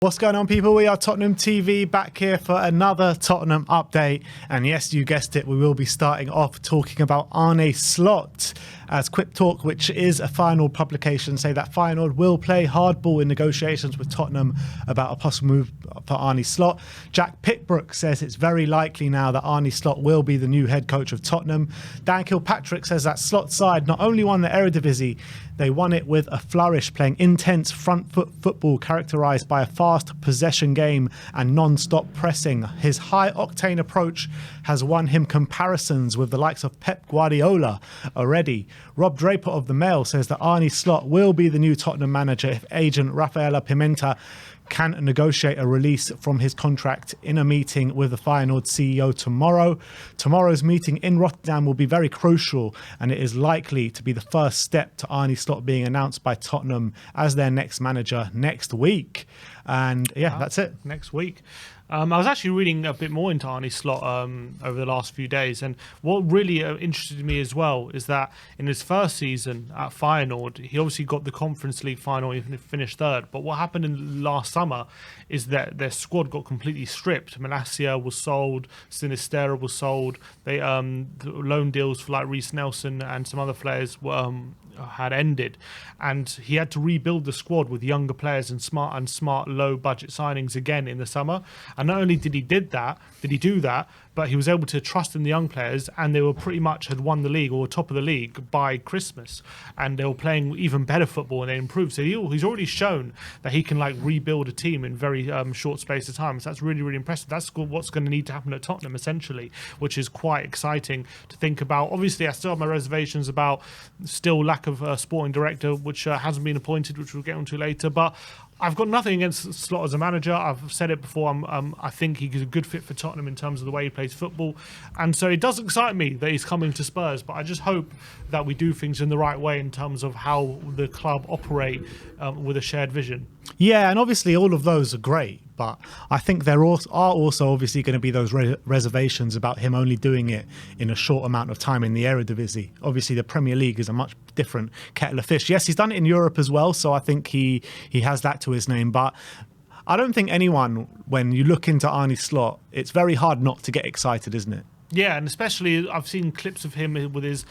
What's going on, people? We are Tottenham TV, back here for another Tottenham update. And yes, you guessed it, we will be starting off talking about Arne Slot, as Quick Talk, which is a Feyenoord publication, say that Feyenoord will play hardball in negotiations with Tottenham about a possible move for Arne Slot. Jack Pickbrook says it's very likely now that Arne Slot will be the new head coach of Tottenham. Dan Kilpatrick says that Slot's side not only won the Eredivisie, they won it with a flourish, playing intense front foot football characterised by a fast possession game and non-stop pressing. His high-octane approach has won him comparisons with the likes of Pep Guardiola already. Rob Draper of the Mail says that Arne Slot will be the new Tottenham manager if agent Rafaela Pimenta can negotiate a release from his contract in a meeting with the Feyenoord CEO tomorrow. Tomorrow's meeting in Rotterdam will be very crucial, and it is likely to be the first step to Arne Slot being announced by Tottenham as their next manager next week. And yeah, that's it. Next week. I was actually reading a bit more into Arne Slot over the last few days, and what really interested me as well is that in his first season at Feyenoord, he obviously got the Conference League final, even if he finished third. But what happened in last summer is that their squad got completely stripped. Malacia was sold, Sinistera was sold. They the loan deals for like Reece Nelson and some other players were had ended, and he had to rebuild the squad with younger players and smart low budget signings again in the summer. And not only did he do that, but he was able to trust in the young players, and they were pretty much had won the league or top of the league by Christmas, and they were playing even better football and they improved. So he's already shown that he can like rebuild a team in very short space of time. So that's really, really impressive. That's what's going to need to happen at Tottenham essentially, which is quite exciting to think about. Obviously, I still have my reservations about still lack of a sporting director, which hasn't been appointed, which we'll get onto later. But I've got nothing against Slot as a manager. I've said it before. I think he's a good fit for Tottenham in terms of the way he plays football. And so it does excite me that he's coming to Spurs. But I just hope that we do things in the right way in terms of how the club operate with a shared vision. Yeah, and obviously all of those are great. But I think there are also obviously going to be those reservations about him only doing it in a short amount of time in the Eredivisie. Obviously, the Premier League is a much different kettle of fish. Yes, he's done it in Europe as well, so I think he has that to his name. But I don't think anyone, when you look into Arne Slot, it's very hard not to get excited, isn't it? Yeah, and especially I've seen clips of him with his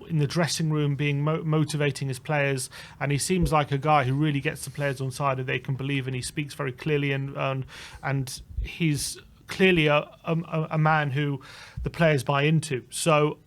in the dressing room being motivating his players, and he seems like a guy who really gets the players on side that they can believe in. He speaks very clearly, and he's clearly a man who the players buy into. So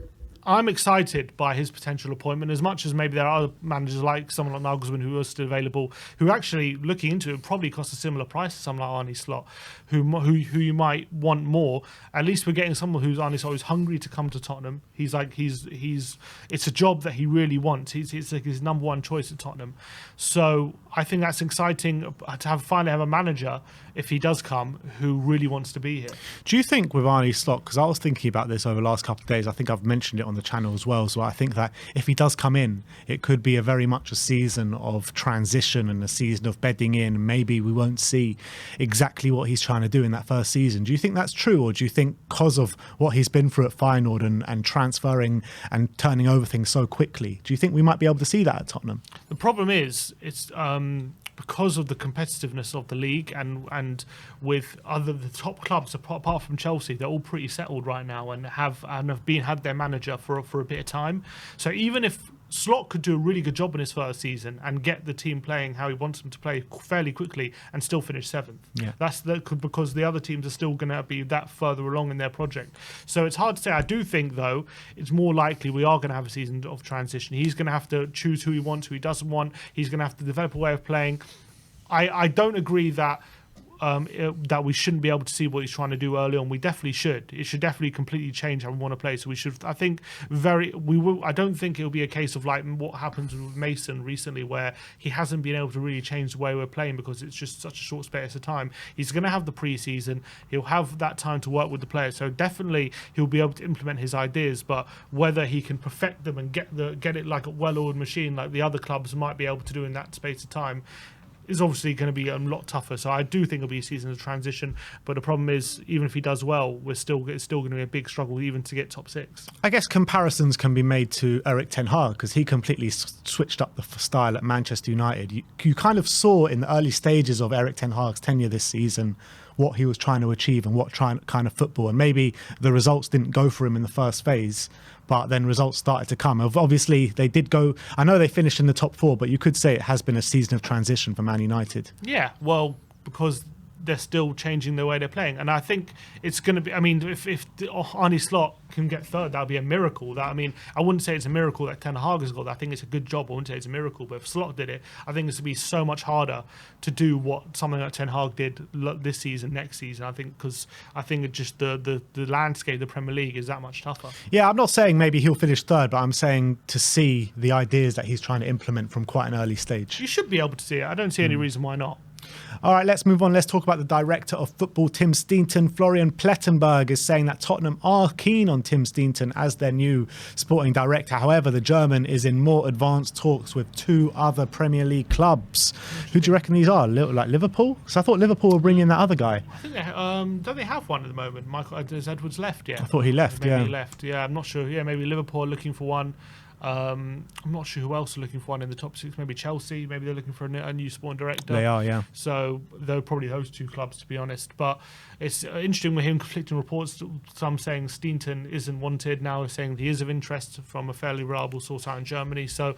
I'm excited by his potential appointment, as much as maybe there are other managers like someone like Nagelsmann who are still available, who actually, looking into it, probably cost a similar price to someone like Arne Slot, who you might want more. At least we're getting someone who's Arne Slot, who's hungry to come to Tottenham. He's it's a job that he really wants. It's like his number one choice at Tottenham. So I think that's exciting to finally have a manager, if he does come, who really wants to be here. Do you think with Arne Slot, because I was thinking about this over the last couple of days, I think I've mentioned it on the channel as well, so I think that if he does come in, it could be very much a season of transition and a season of bedding in. Maybe we won't see exactly what he's trying to do in that first season. Do you think that's true, or do you think because of what he's been through at Feyenoord and transferring and turning over things so quickly, do you think we might be able to see that at Tottenham? The problem is it's because of the competitiveness of the league and with the top clubs apart from Chelsea, they're all pretty settled right now and have had their manager for a bit of time. So even if Slot could do a really good job in his first season and get the team playing how he wants them to play fairly quickly and still finish seventh. Yeah. That's because the other teams are still going to be that further along in their project. So it's hard to say. I do think, though, it's more likely we are going to have a season of transition. He's going to have to choose who he wants, who he doesn't want. He's going to have to develop a way of playing. I don't agree that that we shouldn't be able to see what he's trying to do early on. We definitely should. It should definitely completely change how we want to play. So we should. I think I don't think it'll be a case of like what happened with Mason recently, where he hasn't been able to really change the way we're playing because it's just such a short space of time. He's going to have the pre-season. He'll have that time to work with the players. So definitely he'll be able to implement his ideas. But whether he can perfect them and get it like a well-oiled machine like the other clubs might be able to do in that space of time, is obviously going to be a lot tougher. So I do think it'll be a season of transition. But the problem is, even if he does well, it's still going to be a big struggle even to get top 6. I guess comparisons can be made to Erik ten Hag because he completely switched up the style at Manchester United. You kind of saw in the early stages of Erik ten Hag's tenure this season what he was trying to achieve and what kind of football. And maybe the results didn't go for him in the first phase, but then results started to come. Obviously, they did go. I know they finished in the top 4, but you could say it has been a season of transition for Man United. Yeah, well, because they're still changing the way they're playing, and I think it's going to be. I mean, if Arne Slot can get third, that'll be a miracle. I wouldn't say it's a miracle that Ten Hag has got that. I think it's a good job. I wouldn't say it's a miracle, but if Slot did it, I think it's going to be so much harder to do what something like Ten Hag did this season, next season. I think because just the landscape of the Premier League is that much tougher. Yeah, I'm not saying maybe he'll finish third, but I'm saying to see the ideas that he's trying to implement from quite an early stage. You should be able to see it. I don't see any reason why not. All right, let's move on. Let's talk about the director of football, Tim Steenton. Florian Plettenberg is saying that Tottenham are keen on Tim Steenton as their new sporting director. However, the German is in more advanced talks with 2 other Premier League clubs. Who do you reckon these are? Like Liverpool? Because I thought Liverpool were bringing that other guy. I think don't they have one at the moment? Michael Edwards left, yeah. I thought he left, maybe yeah. He left, yeah. I'm not sure. Yeah, maybe Liverpool are looking for one. I'm not sure who else are looking for one in the top 6. Maybe Chelsea. Maybe they're looking for a new sporting director. They are, yeah. So they're probably those 2 clubs, to be honest. But it's interesting with him conflicting reports. Some saying Steenton isn't wanted. Now saying he is of interest from a fairly reliable source out in Germany. So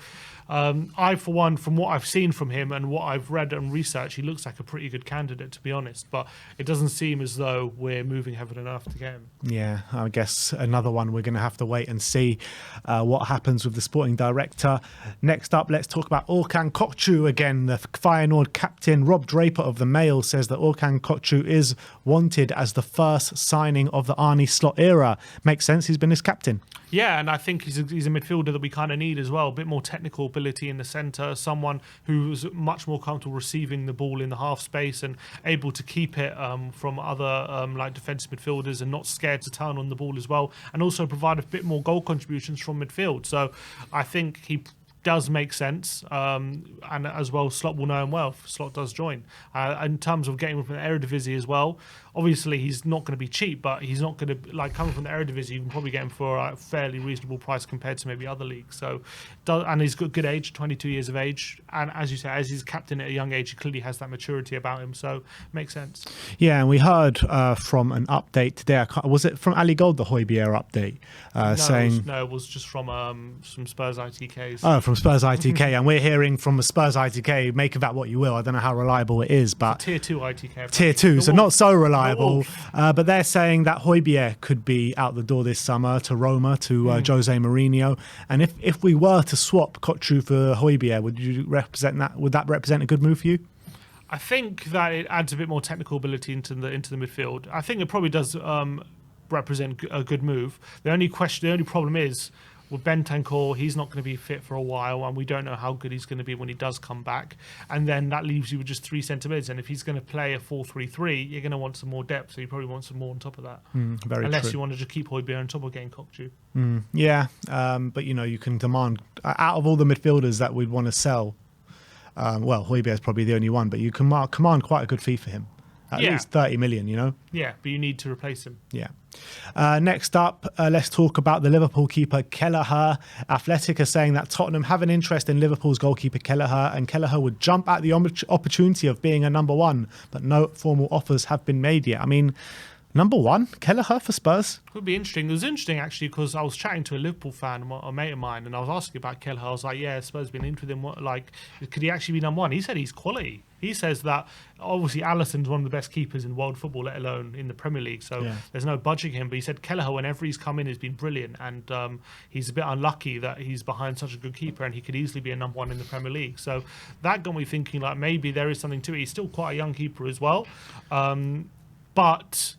I, for one, from what I've seen from him and what I've read and researched, he looks like a pretty good candidate, to be honest. But it doesn't seem as though we're moving heaven and earth to get him. Yeah, I guess another one we're going to have to wait and see what happens with the sporting director. Next up, let's talk about Orkan Kokcu again. The Feyenoord captain Rob Draper of the Mail says that Orkan Kokcu is wanted as the first signing of the Arne Slot era. Makes sense, he's been his captain. Yeah, and I think he's a midfielder that we kind of need as well. A bit more technical ability in the centre, someone who's much more comfortable receiving the ball in the half space and able to keep it from other like defensive midfielders and not scared to turn on the ball as well, and also provide a bit more goal contributions from midfield. So I think he does make sense, and as well Slot will know him well if Slot does join. In terms of getting him from the Eredivisie as well, obviously he's not going to be cheap, but he's not going to, like, coming from the Eredivisie, you can probably get him for a fairly reasonable price compared to maybe other leagues. So, and he's got good age, 22 years of age, and as you say, as he's captain at a young age, he clearly has that maturity about him, so makes sense. Yeah, and we heard from an update today, was it from Ali Gold, the Højbjerg update? It was just from Spurs ITKs. Oh, from Spurs ITK, and we're hearing from a Spurs ITK, make of that what you will. I don't know how reliable it is, but Tier 2 ITK. Tier 2, so not so reliable. But they're saying that Højbjerg could be out the door this summer to Roma, to Jose Mourinho. And if we were to swap Kokcu for Højbjerg, would that represent a good move for you? I think that it adds a bit more technical ability into the midfield. I think it probably does represent a good move. The only problem is, with Bentancur, he's not going to be fit for a while, and we don't know how good he's going to be when he does come back. And then that leaves you with just 3 centre mids. And if he's going to play a 4-3-3, you're going to want some more depth. So you probably want some more on top of that. Unless you want to just keep Højbjerg on top of getting Kokcu. Yeah, but you can demand out of all the midfielders that we'd want to sell. Højbjerg is probably the only one, but you can command quite a good fee for him. At least 30 million, Yeah, but you need to replace him. Yeah. Next up, let's talk about the Liverpool keeper, Keller. Athletic are saying that Tottenham have an interest in Liverpool's goalkeeper, Keller, and Keller would jump at the opportunity of being a number 1, but no formal offers have been made yet. I mean, number 1, Keller for Spurs? It would be interesting. It was interesting, actually, because I was chatting to a Liverpool fan, a mate of mine, and I was asking about Keller. I was like, yeah, Spurs have been into him. Like, could he actually be number 1? He said he's quality. He says that, obviously, Alisson's one of the best keepers in world football, let alone in the Premier League, so there's no budging him. But he said Keller, whenever he's come in, has been brilliant, and he's a bit unlucky that he's behind such a good keeper, and he could easily be a number 1 in the Premier League. So that got me thinking, like, maybe there is something to it. He's still quite a young keeper as well, but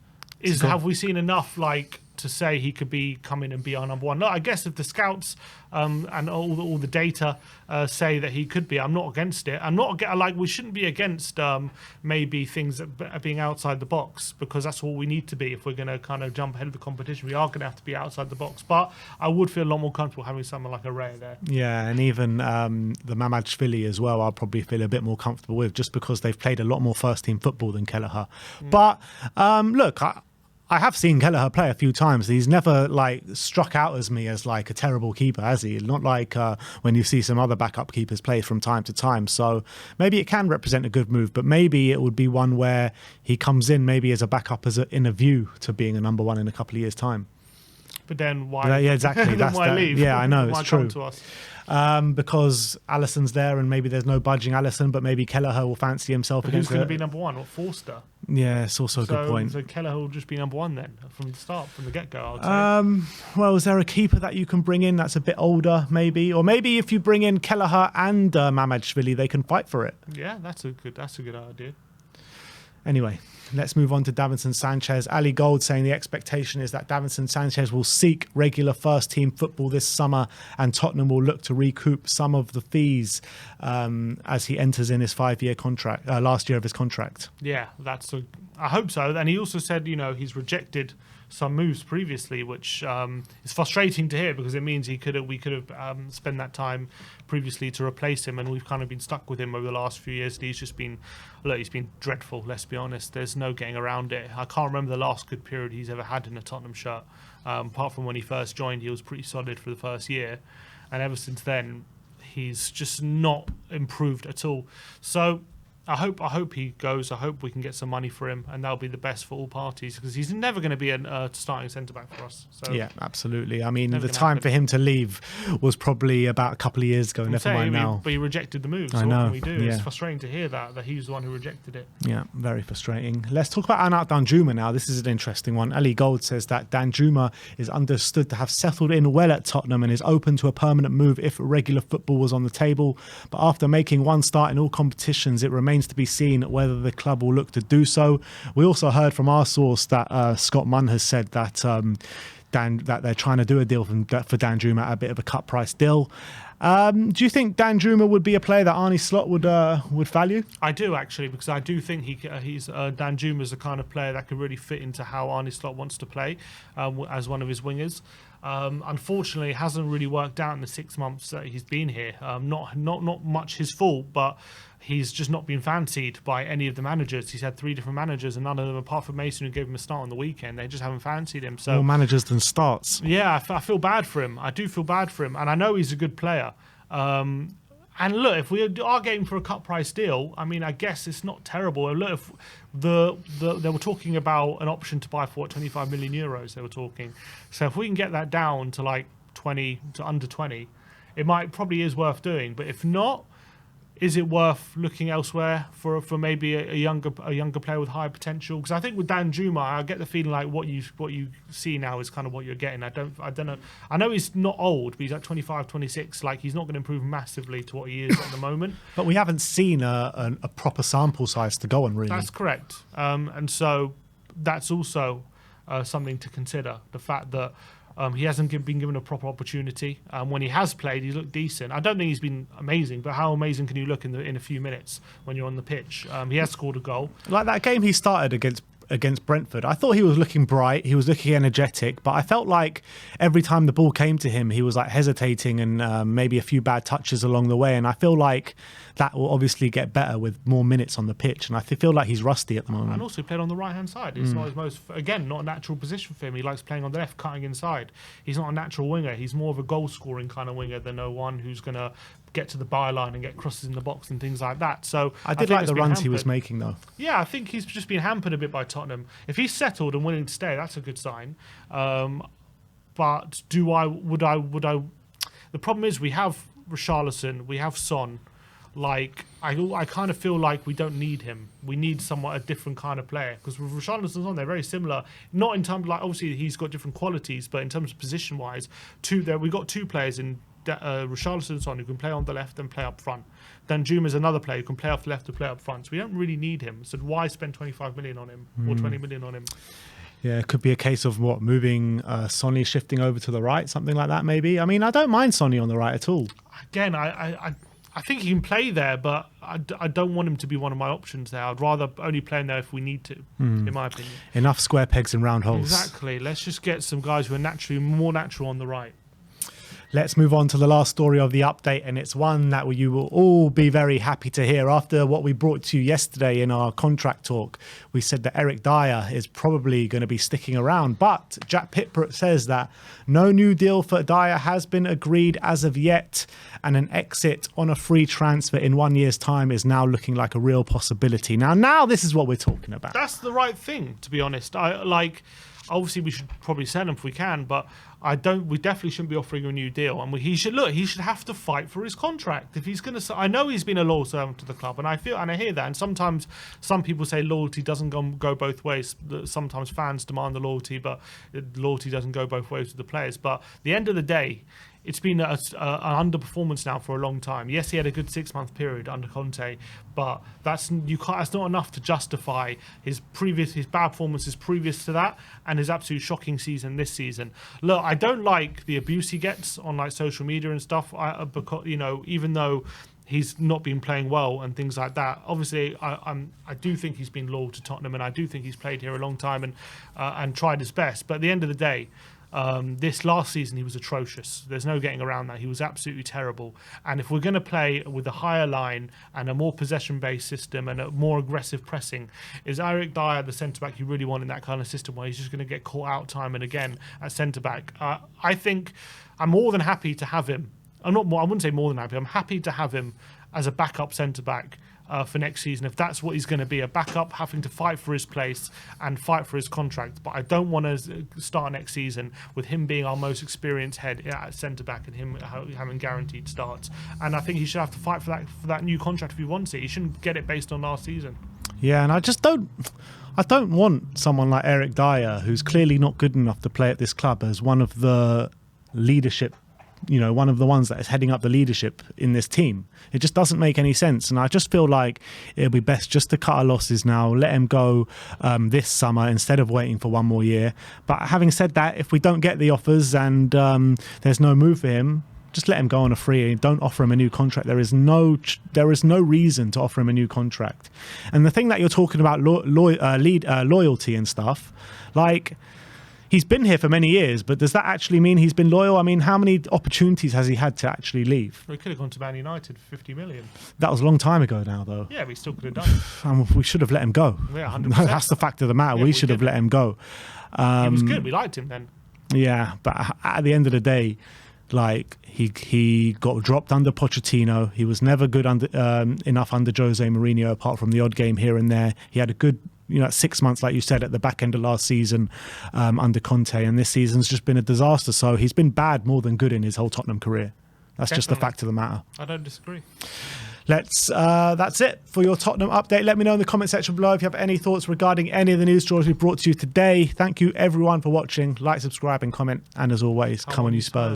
have we seen enough, like, to say he could come in and be our number one. Look, I guess if the scouts and all the data say that he could be, I'm not against it. I'm not like we shouldn't be against maybe things that being outside the box, because that's what we need to be if we're going to kind of jump ahead of the competition. We are going to have to be outside the box, but I would feel a lot more comfortable having someone like a Ray there. Yeah, and even the Mammadashvili as well, I'll probably feel a bit more comfortable with, just because they've played a lot more first-team football than Keller. But look, I have seen Keller play a few times. He's never like struck out as me as like a terrible keeper, has he? Not like when you see some other backup keepers play from time to time. So maybe it can represent a good move, but maybe it would be one where he comes in maybe as a backup in a view to being a number one in a couple of years' time. But then why? Yeah, exactly. Then why leave? Yeah, I know, Why it's true. come to us? Because Alisson's there and maybe there's no budging Alisson, but maybe Kelleher will fancy himself But who's against going to be number one? Or Forster? Yeah, it's also a good point. So Keller will just be number one then from the start, from the get-go, I would say. Well, is there a keeper that you can bring in that's a bit older, maybe? Or maybe if you bring in Kelleher and Mammadashvili, they can fight for it. Yeah, that's a good idea. Anyway, let's move on to Davinson Sanchez. Ali Gold saying the expectation is that Davinson Sanchez will seek regular first-team football this summer, and Tottenham will look to recoup some of the fees as he enters in his 5-year contract, last year of his contract. Yeah, I hope so. And he also said, he's rejected some moves previously, which is frustrating to hear, because it means we could have spent that time previously to replace him, and we've kind of been stuck with him over the last few years. And he's been dreadful, let's be honest. There's no getting around it. I can't remember the last good period he's ever had in a Tottenham shirt. Apart from when he first joined, he was pretty solid for the first year, and ever since then he's just not improved at all. So I hope he goes. I hope we can get some money for him, and that'll be the best for all parties, because he's never going to be a starting centre-back for us. So yeah, absolutely. I mean, the time for him to leave was probably about a couple of years ago. Never mind now. But he rejected the move. So I know. What can we do? Yeah. It's frustrating to hear that he was the one who rejected it. Yeah, very frustrating. Let's talk about Anat Juma now. This is an interesting one. Ali Gold says that Juma is understood to have settled in well at Tottenham and is open to a permanent move if regular football was on the table. But after making one start in all competitions, it remains to be seen whether the club will look to do so. We also heard from our source that Scott Munn has said that that they're trying to do a deal for Juma at a bit of a cut price deal. Do you think Juma would be a player that Arne Slot would value? I do, actually, because I do think he's Juma's the kind of player that could really fit into how Arne Slot wants to play as one of his wingers. Unfortunately, it hasn't really worked out in the 6 months that he's been here. Not much his fault, but he's just not been fancied by any of the managers. He's had 3 different managers, and none of them, apart from Mason, who gave him a start on the weekend, they just haven't fancied him. So more managers than starts. Yeah, I feel bad for him. I do feel bad for him, and I know he's a good player. And look, if we are getting for a cut price deal, I mean, I guess it's not terrible. Look, if they were talking about an option to buy for 25 million euros. They were talking. So if we can get that down to like 20 to under 20, it probably is worth doing. But if not, is it worth looking elsewhere for maybe a younger player with higher potential? Because I think with Juma, I get the feeling like what you see now is kind of what you're getting. I don't know. I know he's not old, but he's like 25, 26. Like, he's not going to improve massively to what he is at the moment. But we haven't seen a proper sample size to go on, really. That's correct. And so that's also something to consider. The fact that he hasn't been given a proper opportunity. When he has played, he's looked decent. I don't think he's been amazing, but how amazing can you look in a few minutes when you're on the pitch? He has scored a goal. Like that game he started against Brentford, I thought he was looking bright, he was looking energetic, but I felt like every time the ball came to him, he was like hesitating and maybe a few bad touches along the way. And I feel like that will obviously get better with more minutes on the pitch. And I feel like he's rusty at the moment. And also, he played on the right-hand side. It's not his most, again, not a natural position for him. He likes playing on the left, cutting inside. He's not a natural winger. He's more of a goal-scoring kind of winger than one who's going to get to the byline and get crosses in the box and things like that. So I did like the runs he was making, though. Yeah, I think he's just been hampered a bit by Tottenham. If he's settled and willing to stay, that's a good sign. But would I? The problem is we have Richarlison, we have Son. Like, I kind of feel like we don't need him. We need somewhat a different kind of player, because with Richarlison on, they're very similar. Not in terms of, like, obviously he's got different qualities, but in terms of position wise, we've got 2 players in Richarlison and Son who can play on the left and play up front. Then Juma's another player who can play off the left to play up front. So we don't really need him. So why spend 25 million on him or 20 million on him? Yeah, it could be a case of moving Sonny, shifting over to the right, something like that maybe. I mean, I don't mind Sonny on the right at all. Again, I think he can play there, but I don't want him to be one of my options there. I'd rather only play him there if we need to, in my opinion. Enough square pegs in round holes. Exactly. Let's just get some guys who are more natural on the right. Let's move on to the last story of the update, and it's one that you will all be very happy to hear. After what we brought to you yesterday in our contract talk, we said that Eric Dier is probably going to be sticking around, but Jack Pitbrook says that no new deal for Dier has been agreed as of yet, and an exit on a free transfer in 1 year's time is now looking like a real possibility. Now this is what we're talking about. That's the right thing, to be honest. Obviously, we should probably sell him if we can, but we definitely shouldn't be offering a new deal. And he should have to fight for his contract. If he's going to, I know he's been a loyal servant to the club, and I hear that. And sometimes some people say loyalty doesn't go both ways. Sometimes fans demand the loyalty, but loyalty doesn't go both ways with the players. But at the end of the day, it's been an underperformance now for a long time. Yes, he had a good 6-month period under Conte, but that's not enough to justify his bad performances previous to that and his absolute shocking season this season. Look, I don't like the abuse he gets on social media and stuff. Because even though he's not been playing well and things like that. Obviously, I do think he's been loyal to Tottenham, and I do think he's played here a long time and tried his best. But at the end of the day, this last season he was atrocious. There's no getting around that. He was absolutely terrible. And if we're going to play with a higher line and a more possession-based system and a more aggressive pressing, is Eric Dier the centre-back you really want in that kind of system where he's just going to get caught out time and again at centre-back? I think I'm more than happy to have him. I wouldn't say more than happy. I'm happy to have him as a backup centre-back for next season, if that's what he's going to be, a backup having to fight for his place and fight for his contract. But I don't want to start next season with him being our most experienced head at centre-back and him having guaranteed starts. And I think he should have to fight for that new contract if he wants it. He shouldn't get it based on last season. Yeah, and I don't want someone like Eric Dier, who's clearly not good enough to play at this club, as one of the leadership, one of the ones that is heading up the leadership in this team. It just doesn't make any sense. And I just feel like it'll be best just to cut our losses now, let him go this summer instead of waiting for 1 more year. But having said that, if we don't get the offers and there's no move for him, just let him go on a free. Don't offer him a new contract. There is no reason to offer him a new contract. And the thing that you're talking about, loyalty and stuff, like, he's been here for many years, but does that actually mean he's been loyal? I mean, how many opportunities has he had to actually leave? Well, he could have gone to Man United for 50 million. That was a long time ago now, though. Yeah, but he still could have done it. We should have let him go. Yeah, 100%. That's the fact of the matter. Yeah, we should have let him go. He was good. We liked him then. Yeah, but at the end of the day, like, he got dropped under Pochettino. He was never good enough under Jose Mourinho, apart from the odd game here and there. He had a good 6 months, like you said, at the back end of last season under Conte, and this season's just been a disaster. So he's been bad more than good in his whole Tottenham career. That's just the fact of the matter. I don't disagree. That's it for your Tottenham update. Let me know in the comment section below if you have any thoughts regarding any of the news stories we brought to you today. Thank you everyone for watching. Like, subscribe and comment, and as always, come on you Spurs.